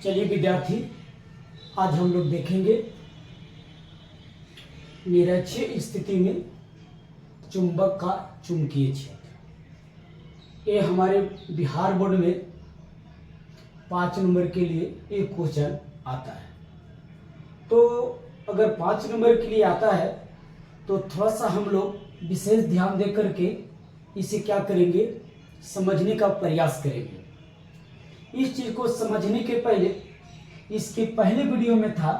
चलिए विद्यार्थी, आज हम लोग देखेंगे निरक्षीय स्थिति में चुंबक का चुंबकीय क्षेत्र। ये हमारे बिहार बोर्ड में 5 नंबर के लिए एक क्वेश्चन आता है। तो अगर 5 नंबर के लिए आता है तो थोड़ा सा हम लोग विशेष ध्यान दे करके इसे क्या करेंगे, समझने का प्रयास करेंगे। इस चीज को समझने के पहले, इसके पहले वीडियो में था,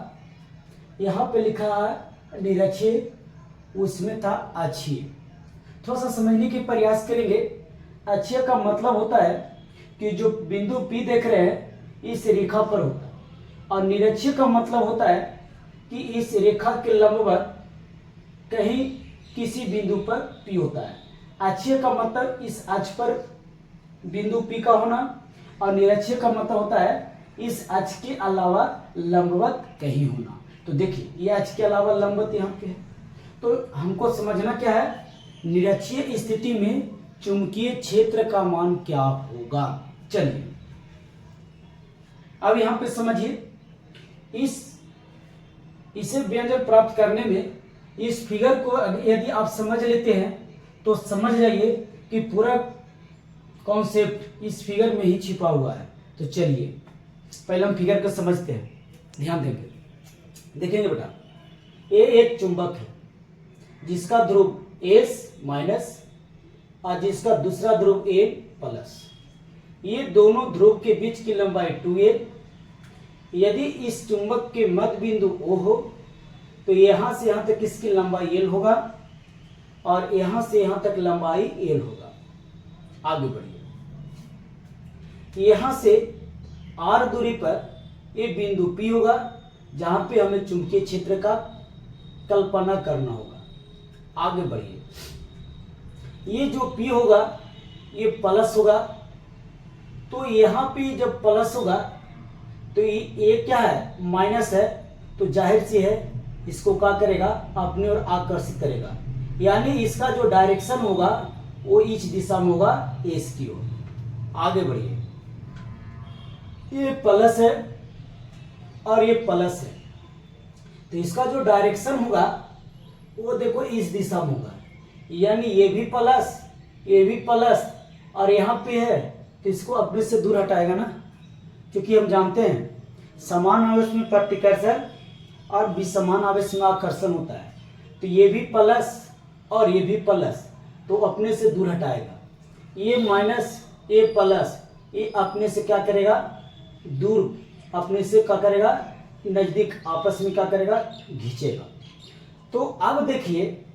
यहाँ पे लिखा है निरक्षीय, उसमें था अक्षीय। थोड़ा सा समझने के प्रयास करेंगे। अक्षीय का मतलब होता है कि जो बिंदु P देख रहे हैं इस रेखा पर होता है, और निरक्षीय का मतलब होता है कि इस रेखा के लंबवत कहीं किसी बिंदु पर P होता है। अक्षीय का मतलब इस अक्ष पर बिंदु P का होना, और निरक्षीय का मतलब होता है इस अक्ष के अलावा लंबवत कहीं होना। तो देखिए, ये अक्ष के अलावा लंबवत यहाँ पे है। तो हमको समझना क्या है, निरक्षीय स्थिति में चुंबकीय क्षेत्र का मान क्या होगा। चलिए अब यहाँ पे समझिए, इसे व्यंजक प्राप्त करने में इस फिगर को यदि आप समझ लेते हैं तो समझ जाइए कि पूरा कॉन्सेप्ट इस फिगर में ही छिपा हुआ है। तो चलिए पहले हम फिगर को समझते हैं, ध्यान देंगे। देखेंगे बेटा, ये एक चुंबक है जिसका ध्रुव S माइनस और जिसका दूसरा ध्रुव A प्लस। ये दोनों ध्रुव के बीच की लंबाई 2L। यदि इस चुंबक के मध्य बिंदु O हो तो यहां से यहां तक इसकी लंबाई L होगा, और यहां से यहां तक लंबाई L होगा। आगे बढ़िए, यहां से R दूरी पर ये बिंदु P होगा जहां पे हमें चुंबकीय क्षेत्र का कल्पना करना होगा। आगे बढ़िए, ये जो P होगा ये प्लस होगा, तो यहां पे जब प्लस होगा तो ये क्या है, माइनस है, तो जाहिर सी है इसको क्या करेगा, अपनी ओर आकर्षित करेगा। यानी इसका जो डायरेक्शन होगा वो इस दिशा में होगा, एस की ओर। आगे बढ़िए, ये प्लस है और ये प्लस है, तो इसका जो डायरेक्शन होगा वो देखो इस दिशा में होगा। यानी ये भी प्लस, ये भी प्लस, और यहाँ पे है तो इसको अपने से दूर हटाएगा ना, क्योंकि हम जानते हैं समान आवेश में प्रतिकर्षण और विसमान आवेश में आकर्षण होता है। तो ये भी प्लस और ये भी प्लस, तो अपने से दूर हटाएगा। ये माइनस, ये प्लस, ये अपने से क्या करेगा, दूर, अपने से क्या करेगा, नजदीक, आपस में क्या करेगा, खींचेगा। तो अब देखिए,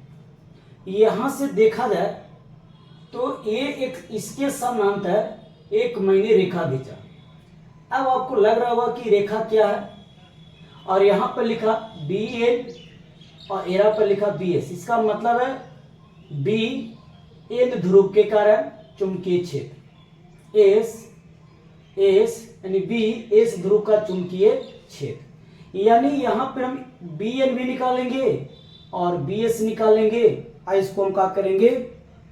यहां से देखा जाए तो ये एक इसके समानांतर एक मैंने रेखा खींचा। अब आपको लग रहा होगा कि रेखा क्या है, और यहां पर लिखा BN और एरा पर लिखा BS। इसका मतलब है BN ध्रुव के कारण चुंबकीय क्षेत्र, S यानी BS ध्रुव का चुंबकीय क्षेत्र। यानी यहां पर हम BN भी निकालेंगे और BS निकालेंगे, और इसको हम क्या करेंगे,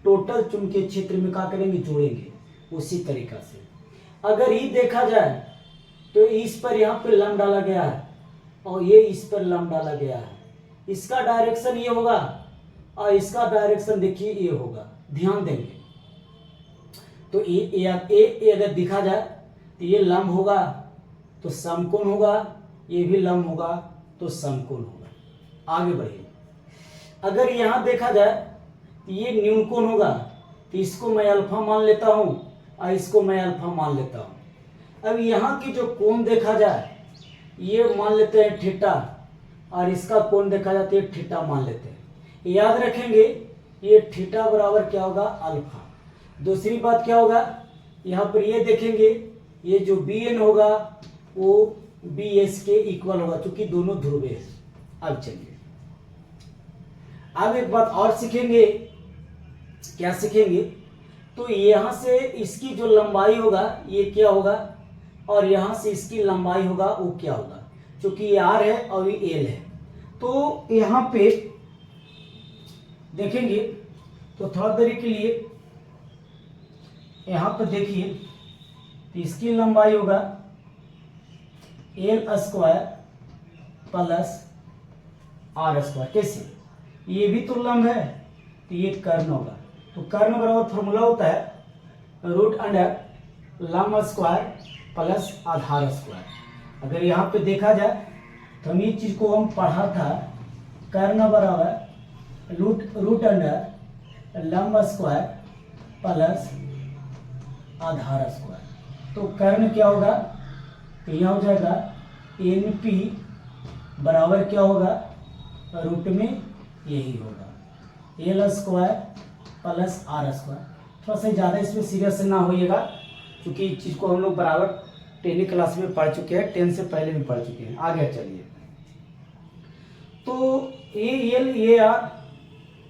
टोटल चुंबकीय क्षेत्र में क्या करेंगे, जोड़ेंगे। उसी तरीका से अगर ये देखा जाए तो इस पर यहाँ पे लंब डाला गया है और ये इस पर लंब डाला गया है। इसका डायरेक्शन ये होगा और इसका डायरेक्शन देखिए ये होगा, ध्यान देंगे। तो ये अगर दिखा जाए तो ये लंब होगा तो समकोण होगा, ये भी लंब होगा तो समकोण होगा। आगे बढ़िए, अगर यहां देखा जाए तो ये न्यूनकोण होगा, तो इसको मैं अल्फा मान लेता हूं और इसको मैं अल्फा मान लेता हूं। अब यहाँ की जो कोण देखा जाए, ये मान लेते हैं थीटा, और इसका कोण देखा जाए तो ये थीटा मान लेते हैं। याद रखेंगे ये थीटा बराबर क्या होगा, अल्फा। दूसरी बात क्या होगा, यहाँ पर ये देखेंगे, ये जो BN होगा वो BS के इक्वल होगा, क्योंकि दोनों ध्रुव है। अब चलिए, अब एक बात और सीखेंगे। क्या सीखेंगे, तो यहां से इसकी जो लंबाई होगा ये क्या होगा, और यहां से इसकी लंबाई होगा वो क्या होगा, क्योंकि ये R है और ये L है। तो यहां पे देखेंगे तो थोड़ा देर के लिए यहां पर देखिए, तो इसकी लंबाई होगा L square plus R square. कैसे? ये भी तो लंब है तो ये कर्ण होगा। तो कर्ण बराबर फॉर्मूला होता है रूट अंडर लंब स्क्वायर प्लस आधार स्क्वायर। अगर यहाँ पे देखा जाए तो हम ये चीज को हम पढ़ा था, कर्ण बराबर रूट अंडर लंब स्क्वायर प्लस आधार स्क्वायर। तो कर्ण क्या होगा? तो यहाँ हो जाएगा एन पी बराबर क्या होगा? रूट में यही होगा L square plus R square. थोड़ा सा ज़्यादा इसमें सीरियस ना होइएगा, क्योंकि इस चीज़ को हम लोग बराबर 10वीं क्लास में पढ़ चुके हैं, 10 से पहले भी पढ़ चुके हैं। आगे चलिए, तो ए एल ए आर,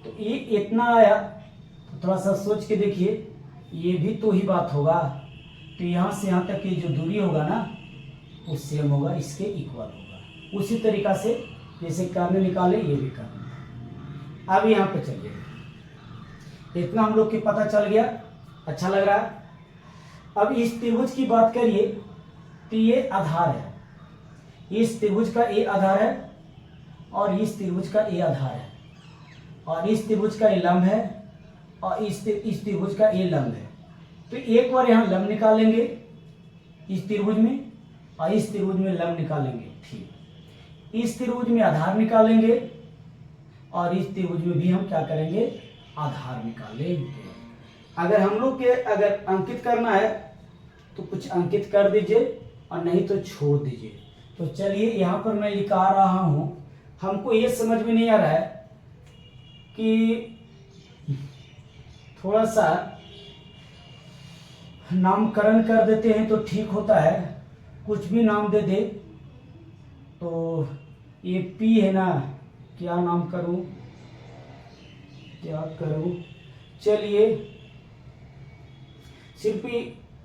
तो ये इतना आया, तो थोड़ा सा सोच के देखिए, ये भी तो ही बात होगा। तो यहाँ से यहाँ तक की जो दूरी होगा ना वो सेम होगा, इसके इक्वल होगा। उसी तरीका से जैसे कर्ण निकाले ये भी कर्ण। अब यहाँ पे चलिए, इतना हम लोग के पता चल गया, अच्छा लग रहा है। अब इस त्रिभुज की बात करिए तो ये आधार है, इस त्रिभुज का ये आधार है और इस त्रिभुज का ये आधार है, और इस त्रिभुज का ये लंब है और इस त्रिभुज का ये लंब है। तो एक बार यहाँ लंब निकालेंगे इस त्रिभुज में और इस त्रिभुज में लंब निकालेंगे, ठीक। इस त्रिभुज में आधार निकालेंगे और इस त्रिभुज में भी हम क्या करेंगे? आधार निकालेंगे। अगर हम लोग के अगर अंकित करना है तो कुछ अंकित कर दीजिए और नहीं तो छोड़ दीजिए। तो चलिए यहाँ पर मैं लिखा रहा हूँ, हमको ये समझ में नहीं आ रहा है कि थोड़ा सा नामकरण कर देते हैं तो ठीक होता है, कुछ भी नाम दे दे। तो ये पी है ना, क्या नाम करूं, क्या करूं? चलिए, सिर्फ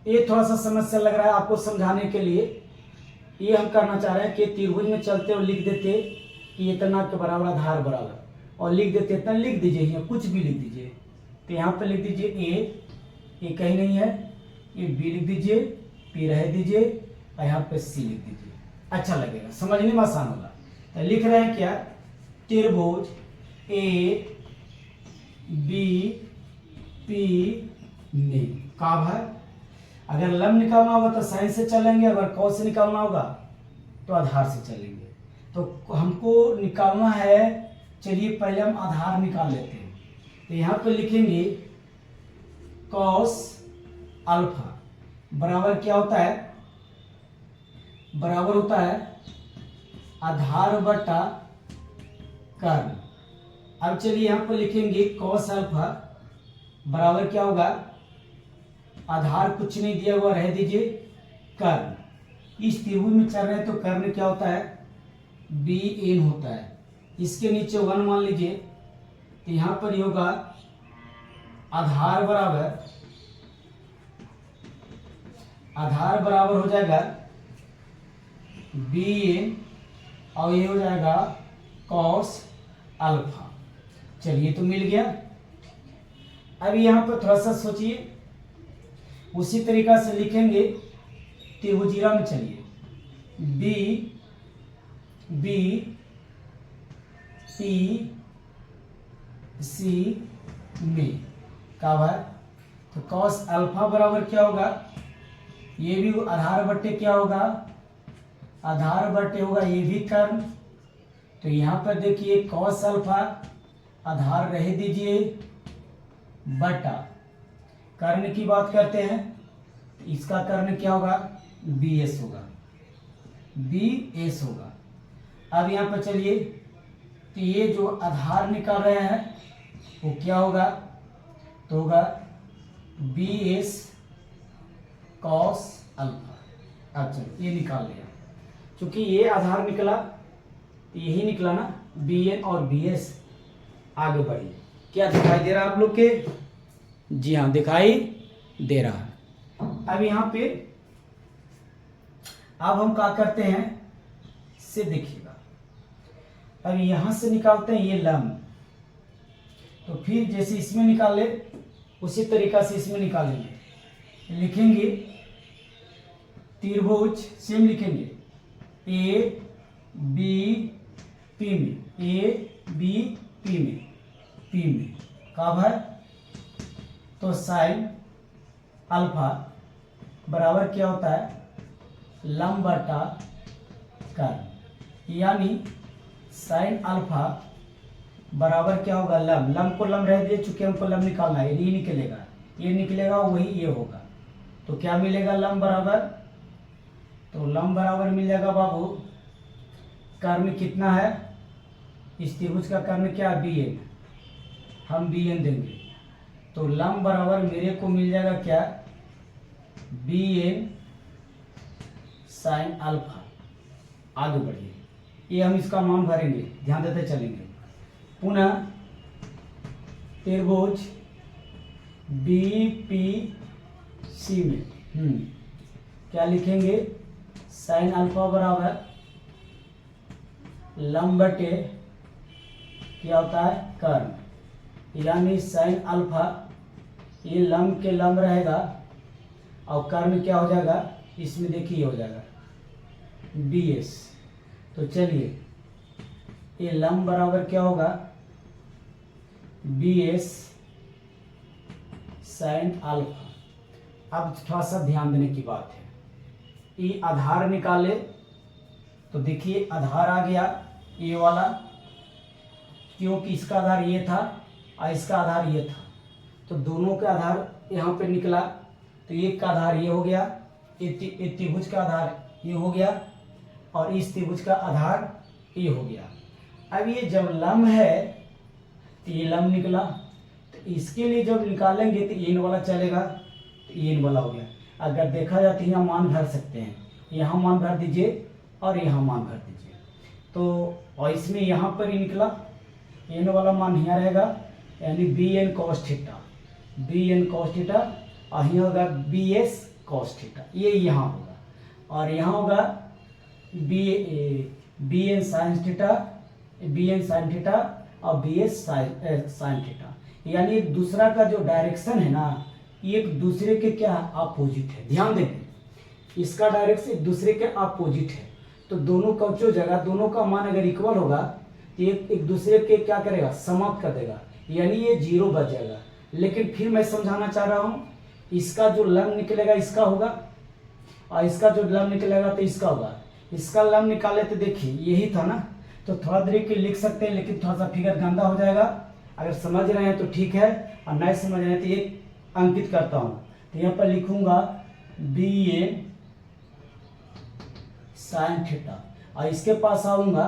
ये थोड़ा सा समस्या लग रहा है आपको समझाने के लिए। ये हम करना चाह रहे हैं कि त्रिभुज में चलते हुए लिख देते कि इतना के बराबर आधार बराबर, और लिख देते इतना, लिख दीजिए या कुछ भी लिख दीजिए। तो यहाँ पे लिख दीजिए ए कहीं नहीं है, ये बी लिख दीजिए, पी रह दीजिए और यहाँ पे सी लिख दीजिए, अच्छा लगेगा, समझने में आसान होगा। तो लिख रहे हैं क्या? त्रिभुज ए बी पी नी का है। अगर लंब निकालना होगा तो साइन से चलेंगे, अगर कौन से निकालना होगा तो आधार से चलेंगे। तो हमको निकालना है, चलिए पहले हम आधार निकाल लेते हैं। तो यहाँ पे लिखेंगे कॉस अल्फा बराबर क्या होता है? बराबर होता है आधार बटा कर्ण। अब चलिए यहाँ पर लिखेंगे कॉस अल्फा बराबर क्या होगा? आधार कुछ नहीं दिया हुआ, रह दीजिए कर्ण। इस त्रिभुज में चल रहे हैं तो कर्ण क्या होता है? बी एन होता है। इसके नीचे 1 मान लीजिए, तो यहाँ पर ये होगा आधार बराबर हो जाएगा बी एन और ये हो जाएगा कॉस अल्फा। चलिए तो मिल गया। अब यहाँ पर थोड़ा सा सोचिए, उसी तरीका से लिखेंगे त्रिभुजीरा में। चलिए बी पी सी में का है, तो कॉस अल्फा बराबर क्या होगा? ये भी आधार बट्टे क्या होगा? आधार बट्टे होगा ये भी कर्ण। तो यहाँ पर देखिए कॉस अल्फा आधार रह दीजिए बटा कर्ण की बात करते हैं, इसका कर्ण क्या होगा? बी एस होगा, बी एस होगा। अब यहाँ पर चलिए, तो ये जो आधार निकाल रहे हैं वो क्या होगा? तो होगा बी एस कॉस अल्फा। अब चलो ये निकाल लिया, क्योंकि ये आधार निकला तो यही निकला ना, बी एन और बी एस। आगे बढ़िए, क्या दिखाई दे रहा है आप लोग के? जी हाँ, दिखाई दे रहा है। अब यहाँ पे अब हम क्या करते हैं से देखिएगा, अब यहां से निकालते हैं ये लंब, तो फिर जैसे इसमें निकाले उसी तरीका से इसमें निकालेंगे। लिखेंगे त्रिभुज, सेम लिखेंगे ए बी पी में, ए बी पी में कब है? तो साइन अल्फा बराबर क्या होता है? लंब बटा कर्ण, यानी साइन अल्फा बराबर क्या होगा? लंब, लंब को लंब रह दिए, चूंकि हमको लंब निकालना है, ये निकलेगा, ये निकलेगा, वही ये होगा, तो क्या मिलेगा? लंब बराबर, तो लंब बराबर मिल जाएगा बाबू, कर्ण कितना है? इस त्रिभुज का कर्ण क्या है? बी एन, हम बी एन देंगे, तो लंब बराबर मेरे को मिल जाएगा क्या? B N sine alpha. आगे बढ़िए, ये हम इसका मान भरेंगे, ध्यान देते चलेंगे। पुनः त्रिभुज बी पी सी में क्या लिखेंगे? साइन अल्फा बराबर लंब बटे क्या होता है? कर्ण, यानी साइन अल्फा ये लंब के लंब रहेगा और कर्ण क्या हो जाएगा? इसमें देखिए हो जाएगा बी एस। तो चलिए, ये लंब बराबर क्या होगा? B S sine alpha. अब थोड़ा सा ध्यान देने की बात है, ये आधार निकाले तो देखिए आधार आ गया ये वाला, क्योंकि इसका आधार ये था और इसका आधार ये था, तो दोनों का आधार यहाँ पे निकला, तो एक का आधार ये हो गया, एक त्रिभुज का आधार ये हो गया और इस त्रिभुज का आधार ये हो गया। अब ये जब लंब है तो ये लंब निकला, तो इसके लिए जब निकालेंगे तो ये वाला चलेगा, तो ये वाला हो गया। अगर देखा जाए तो यहाँ मान भर सकते हैं, यहाँ मान भर दीजिए और यहाँ मान भर दीजिए, तो और इसमें यहाँ पर ही निकला, एन वाला मान यहाँ रहेगा, यानी B N cos theta, B N cos theta, और यहाँ होगा बी एस कॉस थीटा, ये यहाँ होगा, और यहाँ होगा B N sine theta, B N sine theta और बी एस साइन थीटा, यानी दूसरा का जो डायरेक्शन है ना, ये एक दूसरे के क्या अपोजिट है। ध्यान दें, इसका डायरेक्शन एक दूसरे के अपोजिट है, तो दोनों का जो जगह, दोनों का मान अगर इक्वल होगा तो एक दूसरे के क्या करेगा? समाप्त कर देगा, यानी ये जीरो बच जाएगा। लेकिन फिर मैं समझाना चाह रहा हूँ, इसका जो लंब निकलेगा इसका होगा और इसका जो लंब निकलेगा तो इसका होगा। इसका लंब निकाले तो देखिए यही था ना, तो थोड़ा देर के लिख सकते हैं, लेकिन थोड़ा सा फिगर गंदा हो जाएगा। अगर समझ रहे हैं तो ठीक है, और नहीं समझ रहे हैं तो ये अंकित करता हूँ, तो यहाँ पर लिखूंगा बी एन साइन थीटा, और इसके पास आऊंगा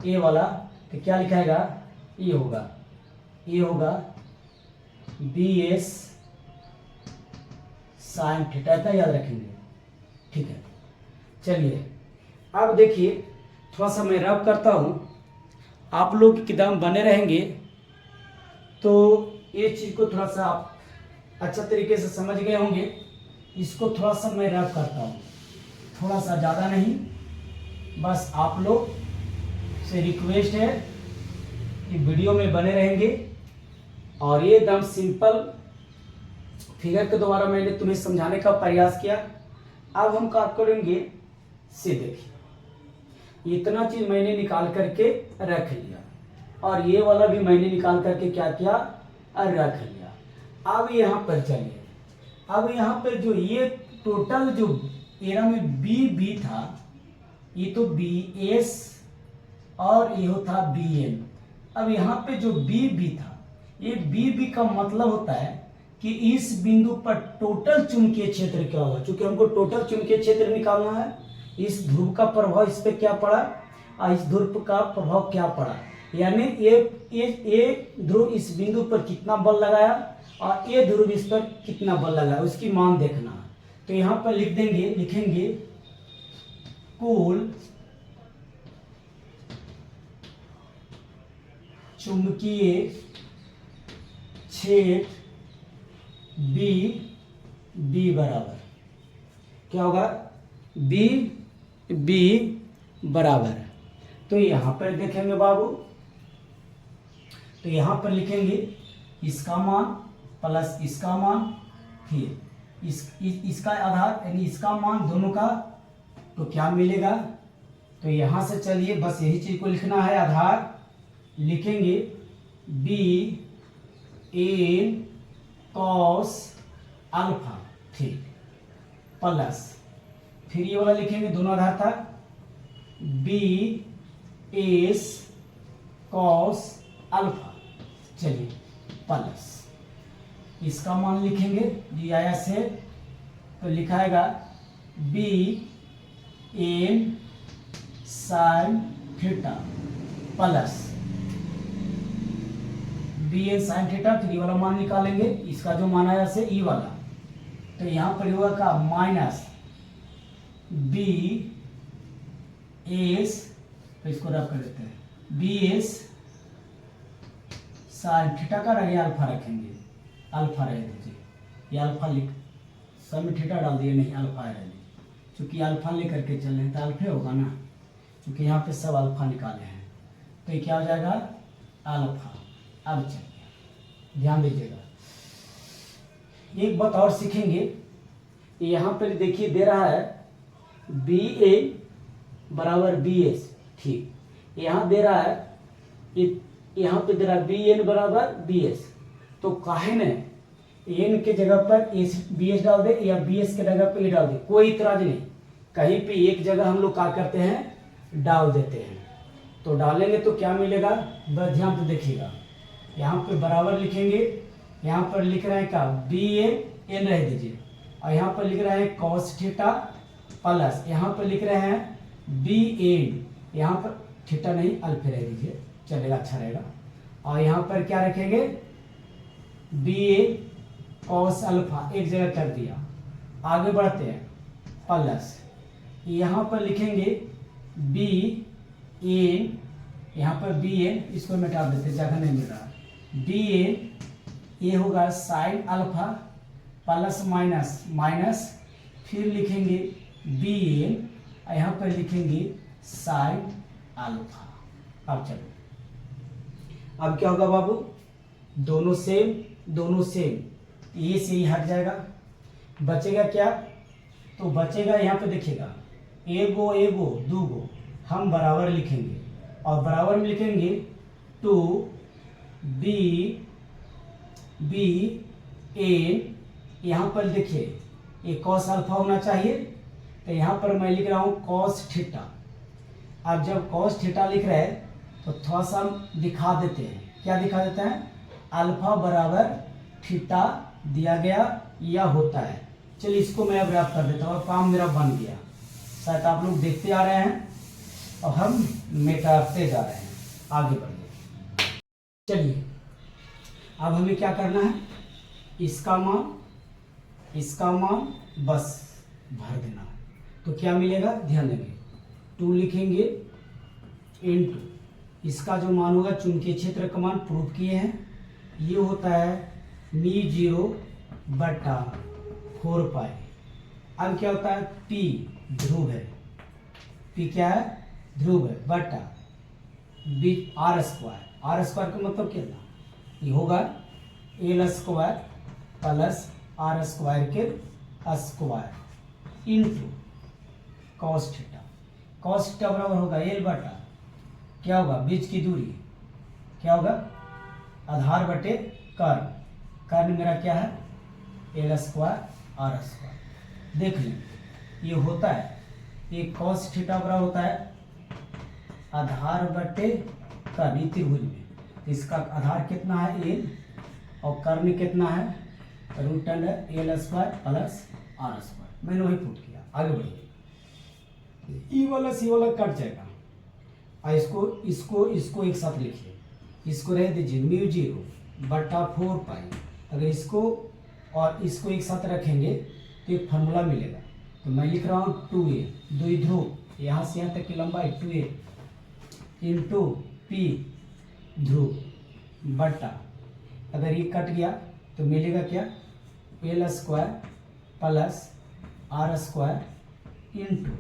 ए वाला, तो क्या लिखाएगा? ये होगा, ये होगा बी एस साइन थीटा, इतना याद रखेंगे, ठीक है। चलिए अब देखिए, थोड़ा सा मैं रब करता हूँ, आप लोग किताब बने रहेंगे तो ये चीज़ को थोड़ा सा आप अच्छा तरीके से समझ गए होंगे। इसको थोड़ा सा मैं रब करता हूँ, थोड़ा सा ज़्यादा नहीं, बस आप लोग से रिक्वेस्ट है कि वीडियो में बने रहेंगे, और ये एकदम सिंपल फिगर के द्वारा मैंने तुम्हें समझाने का प्रयास किया। अब हम क्या करेंगे से देखिए, इतना चीज मैंने निकाल करके रख लिया, और ये वाला भी मैंने निकाल करके क्या किया? रख लिया। अब यहाँ पर चलिए, अब यहाँ पर जो ये टोटल जो एरा में बी बी था, ये तो बी एस और ये था बी एन। अब यहाँ पे जो बी बी था, ये बी बी का मतलब होता है कि इस बिंदु पर टोटल चुंबकीय क्षेत्र क्या होगा। चूंकि हमको टोटल चुंबकीय क्षेत्र निकालना है, इस ध्रुव का प्रभाव इस पे क्या पड़ा और इस ध्रुव का प्रभाव क्या पड़ा, यानी ये ध्रुव इस बिंदु पर कितना बल लगाया और ये ध्रुव इस पर कितना बल लगाया, उसकी मान देखना है। तो यहाँ पर लिख देंगे, लिखेंगे कुल चुंबकीय क्षेत्र बी बी बराबर क्या होगा? बी बी बराबर, तो यहाँ पर देखेंगे बाबू, तो यहाँ पर लिखेंगे इसका मान प्लस इसका मान, फिर इसका आधार यानी इसका मान दोनों का, तो क्या मिलेगा? तो यहाँ से चलिए बस यही चीज को लिखना है। आधार लिखेंगे बी एन कॉस अल्फा, ठीक, प्लस फिर ये वाला लिखेंगे, दोनों आधार था, बी एस कॉस अल्फा, चलिए प्लस इसका मान लिखेंगे, ये आया से तो लिखाएगा B N sine theta plus B N sine theta, फिर ये वाला मान निकालेंगे, इसका जो मान आया से ई वाला, तो यहां पर होगा का माइनस बी एस, तो इसको रख कर देते हैं बी एस साइन थीटा का रहे अल्फा रखेंगे, अल्फा रह दीजिए, ये अल्फा लिख सब में थीटा डाल दिए, नहीं अल्फा रह दीजिए, क्योंकि अल्फा लेकर के चल रहे हैं तो अल्फे होगा ना, क्योंकि यहाँ पे सब अल्फा निकाले हैं, तो ये क्या हो जाएगा अल्फा। अब चलिए ध्यान दीजिएगा, एक बात और सीखेंगे, यहाँ पर देखिए दे रहा है बी ए बराबर बी एस, ठीक, यहाँ दे रहा है, यहाँ पे दे रहा है बी एन बराबर बी एस, तो काहे ने एन के जगह पर एस बी एस डाल दे या बी एस के जगह पर ए डाल दे, कोई इतराज नहीं, कहीं पे एक जगह हम लोग क्या करते हैं डाल देते हैं, तो डालेंगे तो क्या मिलेगा, बस ध्यान से देखिएगा, यहाँ पे बराबर लिखेंगे, यहाँ पर लिख रहे हैं क्या बी एन रह दीजिए, और यहाँ पर लिख रहे हैं कॉस थीटा प्लस यहाँ पर लिख रहे हैं बी एन, यहाँ पर थीटा नहीं अल्फा रह दीजिए, चलेगा, अच्छा रहेगा, और यहाँ पर क्या रखेंगे बी एन कॉस अल्फा, एक जगह कर दिया, आगे बढ़ते हैं, प्लस यहाँ पर लिखेंगे बी एन, यहाँ पर बी एन, इसको मिटा देते, जगह नहीं मिल रहा, बी एन ये होगा sine alpha plus minus minus, फिर लिखेंगे बी एन, यहाँ पर लिखेंगे साइन अल्फा। अब चलो, अब क्या होगा बाबू, दोनों सेम, ये से ही हट जाएगा, बचेगा क्या, तो बचेगा यहाँ पे देखिएगा एगो एगो दूगो, हम बराबर लिखेंगे, और बराबर में लिखेंगे टू बी एन, यहाँ पर देखिए ये कॉस अल्फा होना चाहिए, तो यहाँ पर मैं लिख रहा हूँ कॉस थीटा। अब जब कॉस थीटा लिख रहे हैं तो थोड़ा सा हम दिखा देते हैं, क्या दिखा देते हैं, अल्फा बराबर थीटा दिया गया या होता है, चलिए इसको मैं अब रब कर देता हूँ, काम मेरा बन गया, शायद आप लोग देखते आ रहे हैं और हम मिटाते जा रहे हैं, आगे बढ़िए। चलिए अब हमें क्या करना है, इसका मान बस भर देना है, तो क्या मिलेगा, ध्यान देंगे, 2 लिखेंगे इनटू इसका जो मान होगा, चुंबकीय क्षेत्र का मान प्रूफ किए हैं, ये होता है μ0/4 पाई। अब क्या होता है, P ध्रुव है, P क्या है, ध्रुव है, बटा R स्क्वायर, R स्क्वायर का मतलब कितना, ये होगा L square plus R square के square into cos theta, cos theta बराबर होगा L बटा क्या होगा, बीच की दूरी, क्या होगा आधार बटे कर्ण, कर्ण मेरा क्या है L स्क्वायर R स्क्वायर, देख लें ये होता है, ये कॉस थीटा बराबर होता है आधार बटे कर्ण त्रिभुज में, तो इसका आधार कितना है L और कर्ण कितना है root under L square plus R square, मैंने वही पुट किया, आगे बढ़िए, ई वाला सी वाला कट जाएगा, और इसको एक साथ लिखिए, इसको रह दीजिए μ0/4 पाई, अगर इसको और इसको एक साथ रखेंगे तो एक फार्मूला मिलेगा, तो मैं लिख रहा हूँ 2a, द्विध्रुव यहाँ से यहाँ तक की लंबाई 2a इंटू P ध्रुव बटा, अगर ये कट गया तो मिलेगा क्या, L square plus R square into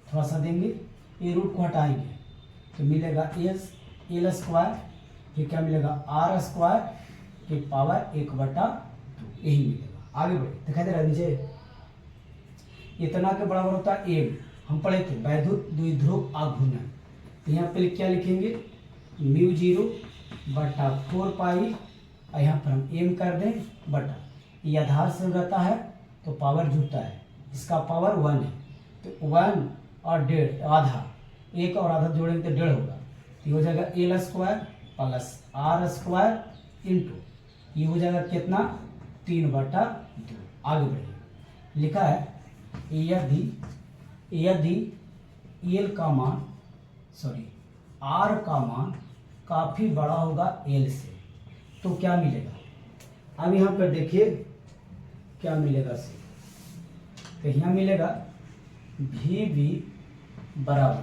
थोड़ा सा देंगे, ये रूट को हटाएंगे तो मिलेगा L स्क्वायर, फिर क्या मिलेगा R स्क्वायर की पावर 1/2, यही मिलेगा। आगे बढ़े, दिखाई दे रहा है नीचे, इतना के बराबर होता है M, हम पढ़े थे वैद्युत द्विध्रुव आघूर्ण। तो यहाँ पे क्या लिखेंगे μ0/4 और यहाँ पर हम m कर दें बटा, ये आधार से रहता है तो पावर जुड़ता है, इसका पावर 1 है तो 1 और 1.5 आधा, एक और आधा जोड़ेंगे तो 1.5 होगा, तो ये हो जाएगा l² + r² इंटू ये हो जाएगा कितना 3/2। आगे बढ़िए, लिखा है यदि l का मान r का मान काफी बड़ा होगा l से तो क्या मिलेगा। अब यहाँ पर देखिए क्या मिलेगा से, तो यहाँ मिलेगा Vb बराबर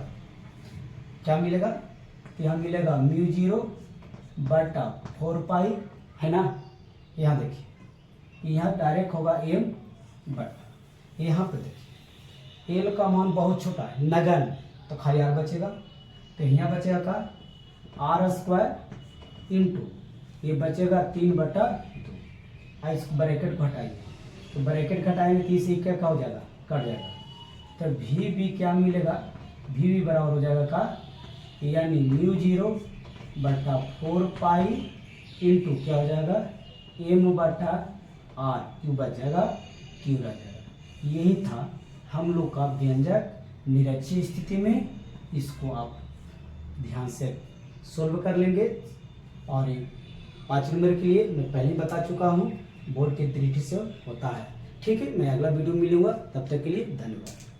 क्या मिलेगा, तो यहाँ मिलेगा μ0/4 है ना। यहाँ देखिए यहाँ डायरेक्ट होगा m बटा, यहाँ पे देखिए l का मान बहुत छोटा है नगण्य तो खाली r बचेगा, तो यहाँ बचेगा का r² इंटू ये बचेगा 3/2। इसको ब्रैकेट को हटाइए, तो ब्रैकेट घटाएंगे तो इसी क्या हो जाएगा कट जाएगा, तो Vb क्या मिलेगा, Vb बराबर हो जाएगा का यानी μ0/4 इंटू क्या हो जाएगा m/r क्यों बच जाएगा क्यों रह जाएगा। यही था हम लोग का व्यंजक निरक्षीय स्थिति में, इसको आप ध्यान से सोल्व कर लेंगे। और 5 नंबर के लिए मैं पहले ही बता चुका हूँ बोर्ड के दृष्टि से होता है। ठीक है, मैं अगला वीडियो मिलूंगा, तब तक के लिए धन्यवाद।